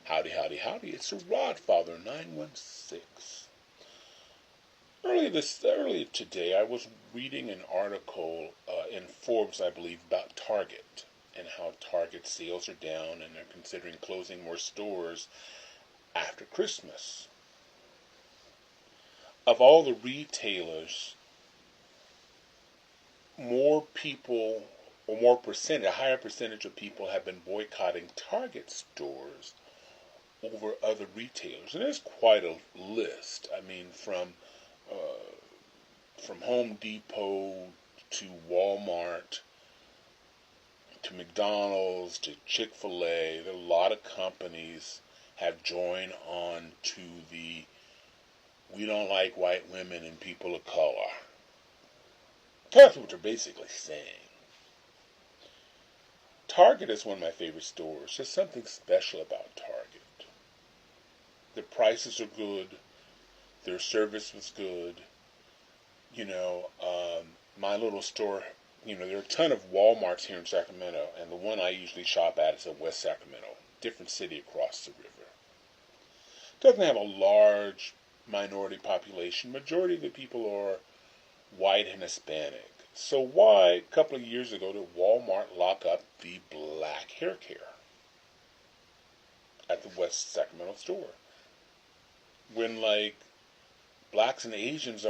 Howdy, howdy, howdy. It's the Rodfather 916. Earlier today, I was reading an article in Forbes, I believe, about Target and how Target sales are down and they're considering closing more stores after Christmas. Of all the retailers, more people, or a higher percentage of people have been boycotting Target stores over other retailers, and there's quite a list. I mean, from Home Depot to Wal-Mart to McDonald's to Chick-fil-A. There are a lot of companies have joined on to the "we don't like white women and people of color." That's what they're basically saying. Target is one of my favorite stores. There's something special about Target. The prices are good. Their service was good. My little store, there are a ton of Walmarts here in Sacramento, and the one I usually shop at is in West Sacramento, different city across the river. Doesn't have a large minority population. Majority of the people are white and Hispanic. So why, a couple of years ago, did Walmart lock up the black hair care at the West Sacramento store? When, blacks and Asians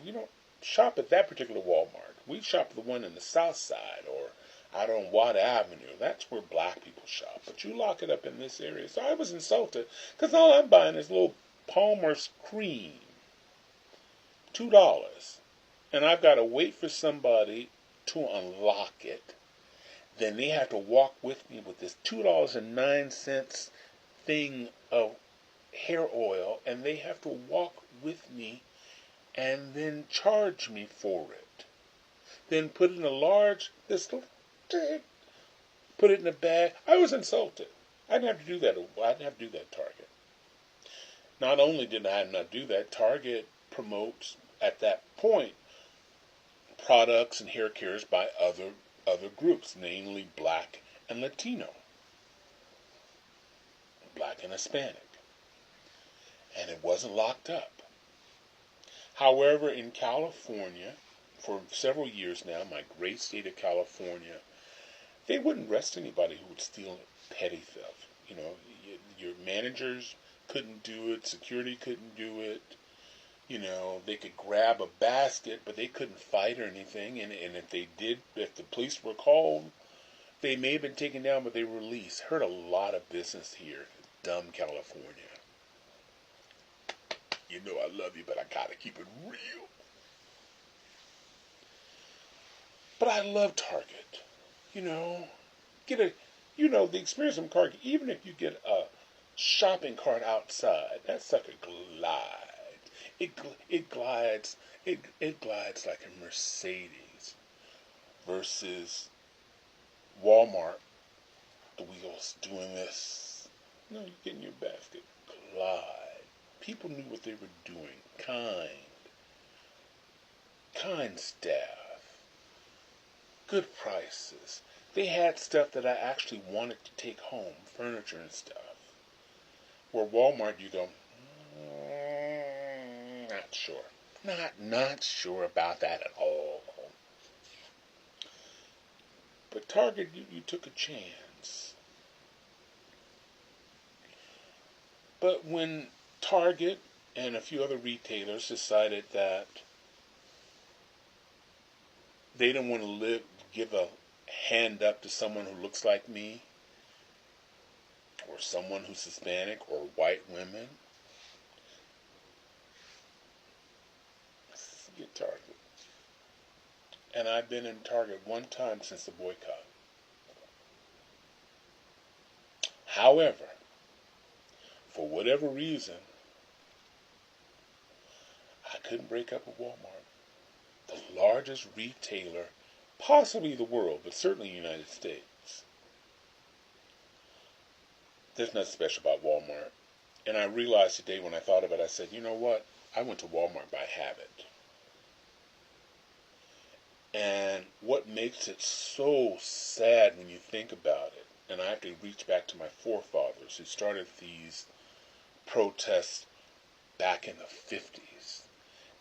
we don't shop at that particular Walmart. We shop at the one in the South Side or out on Watt Avenue. That's where black people shop. But you lock it up in this area. So I was insulted because all I'm buying is little Palmer's cream. $2. And I've got to wait for somebody to unlock it. Then they have to walk with me with this $2.09 thing of hair oil, and they have to walk with me and then charge me for it. Then put it in put it in a bag. I was insulted. I didn't have to do that. I didn't have to do that at Target. Not only did I not do that, Target promotes at that point products and hair cares by other groups, namely black and Latino, black and Hispanic. And it wasn't locked up. However, in California, for several years now, my great state of California, they wouldn't arrest anybody who would steal petty theft. Your managers couldn't do it, security couldn't do it. They could grab a basket, but they couldn't fight or anything. And if the police were called, they may have been taken down, but they were released. Heard a lot of business here, dumb California. I love you, but I gotta keep it real. But I love Target. The experience of Target, even if you get a shopping cart outside, that sucker glides. It glides like a Mercedes versus Walmart, the wheels doing this. No, you get in your basket, glide. People knew what they were doing. Kind staff. Good prices. They had stuff that I actually wanted to take home, furniture and stuff. Where Walmart, you go, not sure. Not sure about that at all. But Target, you took a chance. But when Target and a few other retailers decided that they didn't want to give a hand up to someone who looks like me, or someone who's Hispanic, or white women, get Target. And I've been in Target one time since the boycott. However, for whatever reason, I couldn't break up with Walmart. The largest retailer, possibly the world, but certainly the United States. There's nothing special about Walmart. And I realized today when I thought of it, I said, you know what? I went to Walmart by habit. And what makes it so sad when you think about it, and I have to reach back to my forefathers, retailers who started these protests back in the 50s,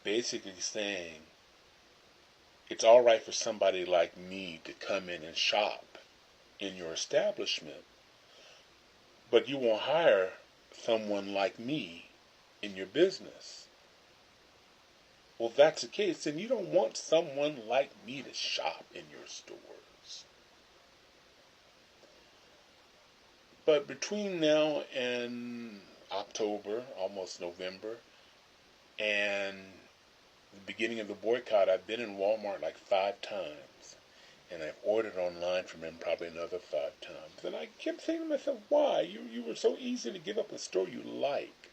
basically saying it's all right for somebody like me to come in and shop in your establishment, but you won't hire someone like me in your business. Well, if that's the case, then you don't want someone like me to shop in your stores. But between now and October, almost November, and the beginning of the boycott, I've been in Walmart like 5 times. And I've ordered online from him probably another 5 times. And I kept saying to myself, why? You were so easy to give up a store you like.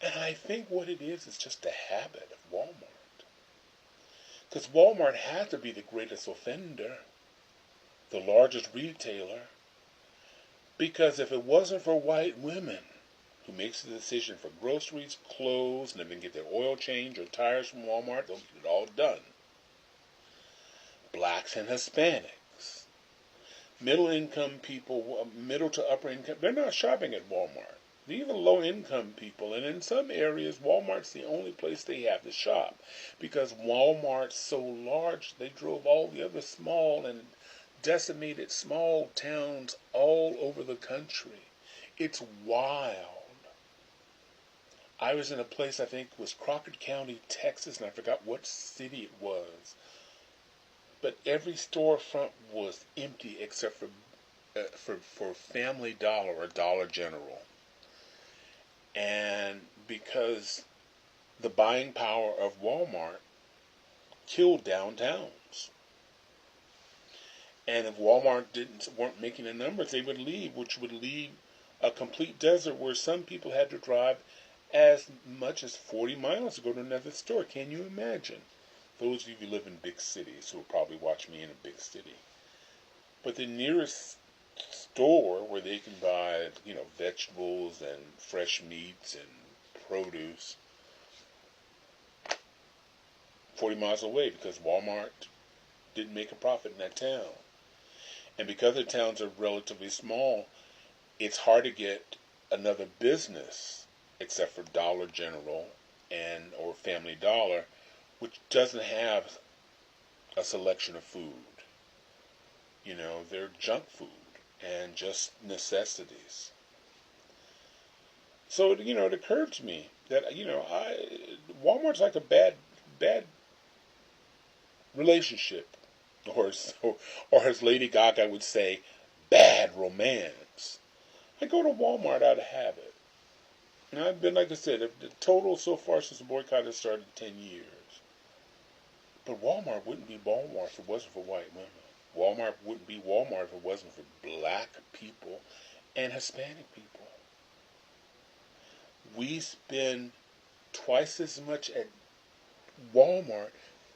And I think what it is just a habit of Walmart. Because Walmart has to be the greatest offender, the largest retailer. Because if it wasn't for white women who makes the decision for groceries, clothes, and if they can get their oil change or tires from Walmart, they'll get it all done. Blacks and Hispanics, middle-income people, middle to upper-income, they're not shopping at Walmart. These are low-income people, and in some areas, Walmart's the only place they have to shop. Because Walmart's so large, they drove all the other small and decimated small towns all over the country. It's wild. I was in a place, I think it was Crockett County, Texas, and I forgot what city it was. But every storefront was empty except for Family Dollar or Dollar General. And because the buying power of Walmart killed downtowns. And if Walmart weren't making the numbers, they would leave, which would leave a complete desert where some people had to drive as much as 40 miles to go to another store. Can you imagine? Those of you who live in big cities who will probably watch me in a big city. But the nearest store where they can buy, vegetables and fresh meats and produce 40 miles away because Walmart didn't make a profit in that town. And because the towns are relatively small, it's hard to get another business except for Dollar General or Family Dollar, which doesn't have a selection of food. They're junk food and just necessities. So, it occurred to me that, Walmart's like a bad relationship. Or as Lady Gaga would say, bad romance. I go to Walmart out of habit. And I've been, like I said, the total so far since the boycott has started 10 years. But Walmart wouldn't be Walmart if it wasn't for white women. Walmart wouldn't be Walmart if it wasn't for black people and Hispanic people. We spend twice as much at Walmart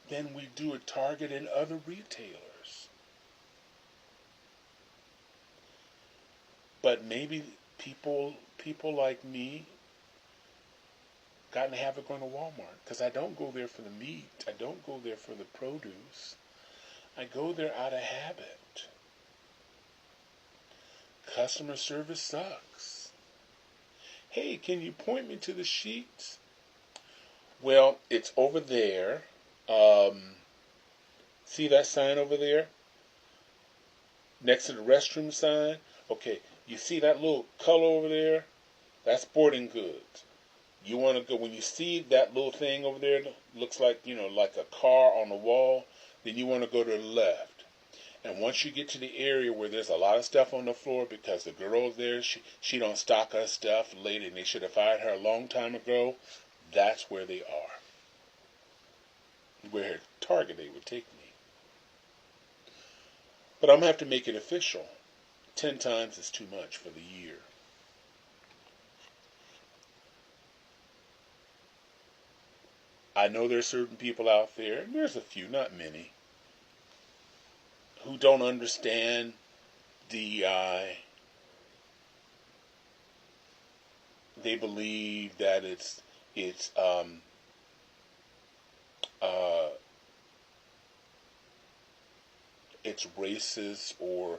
than we do at Target and other retailers. But maybe people like me got in the habit of going to Walmart because I don't go there for the meat. I don't go there for the produce. I go there out of habit. Customer service sucks. Hey, can you point me to the sheets? Well, it's over there. See that sign over there? Next to the restroom sign? Okay, you see that little color over there? That's sporting goods. You want to go, when you see that little thing over there, looks like, like a car on the wall, then you want to go to the left. And once you get to the area where there's a lot of stuff on the floor because the girl there, she don't stock her stuff late and they should have fired her a long time ago, that's where they are. Where Target they would take me. But I'm going to have to make it official. 10 times is too much for the year. I know there's certain people out there, and there's a few, not many, who don't understand DEI. They believe that it's racist or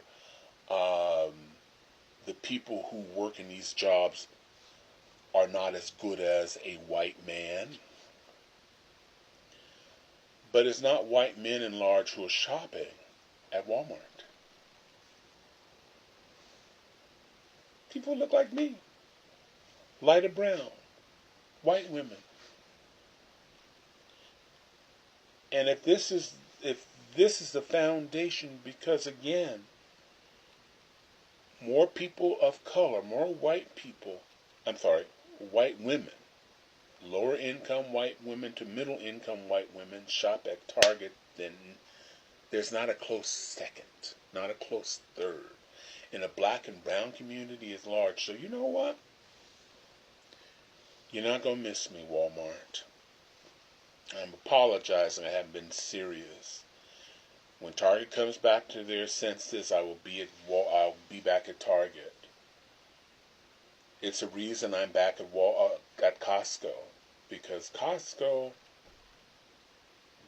the people who work in these jobs are not as good as a white man. But it's not white men in large who are shopping at Walmart. People who look like me. Lighter brown. White women. And if this is the foundation, because again, more people of color, more white people, white women, lower income white women to middle income white women shop at Target, then there's not a close second, not a close third. And the black and brown community is large. So you know what? You're not going to miss me, Walmart. I'm apologizing. I haven't been serious. When Target comes back to their senses, I'll be back at Target. It's a reason I'm back at Costco, because Costco,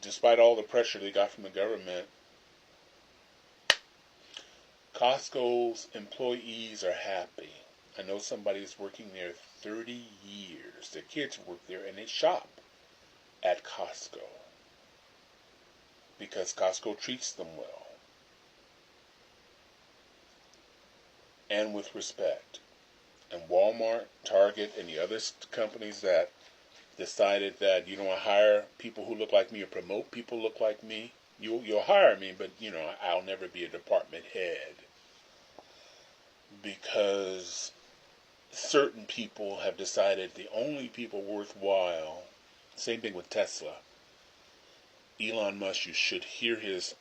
despite all the pressure they got from the government, Costco's employees are happy. I know somebody's working there 30 years. Their kids work there and they shop at Costco because Costco treats them well and with respect. And Walmart, Target, and the other companies that decided that you don't want to hire people who look like me or promote people who look like me, you'll hire me, but I'll never be a department head, because certain people have decided the only people worthwhile. Same thing with Tesla. Elon Musk, you should hear his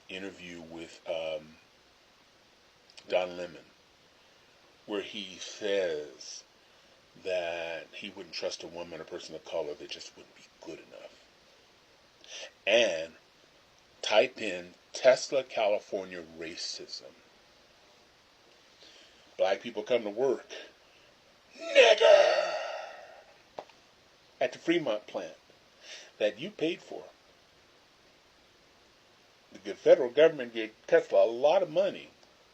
interview with Don Lemon, where he says that he wouldn't trust a woman or person of color that just wouldn't be good enough. And type in Tesla California racism. Black people come to work. Nigger! At the Fremont plant that you paid for. The federal government gave Tesla a lot of money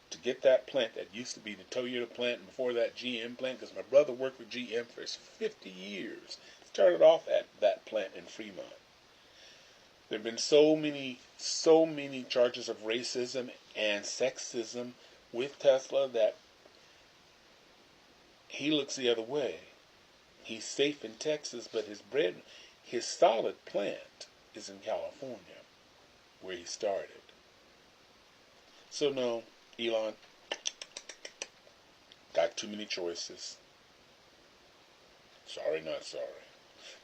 to get that plant that used to be the Toyota plant, and before that GM plant, because my brother worked for GM for 50 years. Started off at that plant in Fremont. There have been so many charges of racism and sexism with Tesla that he looks the other way. He's safe in Texas, but his solid plant is in California, where he started. So no, Elon, got too many choices. Sorry, not sorry.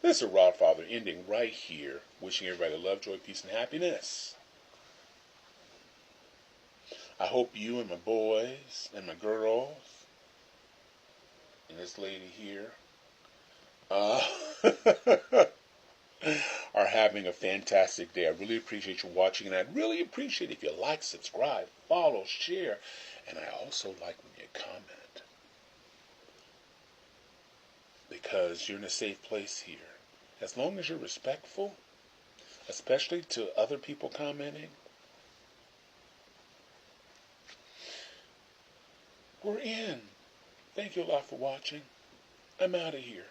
This is Rodfather ending right here, wishing everybody love, joy, peace, and happiness. I hope you and my boys and my girls and this lady here are having a fantastic day. I really appreciate you watching, and I'd really appreciate if you like, subscribe, follow, share, and I also like when you comment, because you're in a safe place here. As long as you're respectful, especially to other people commenting, we're in. Thank you a lot for watching. I'm out of here.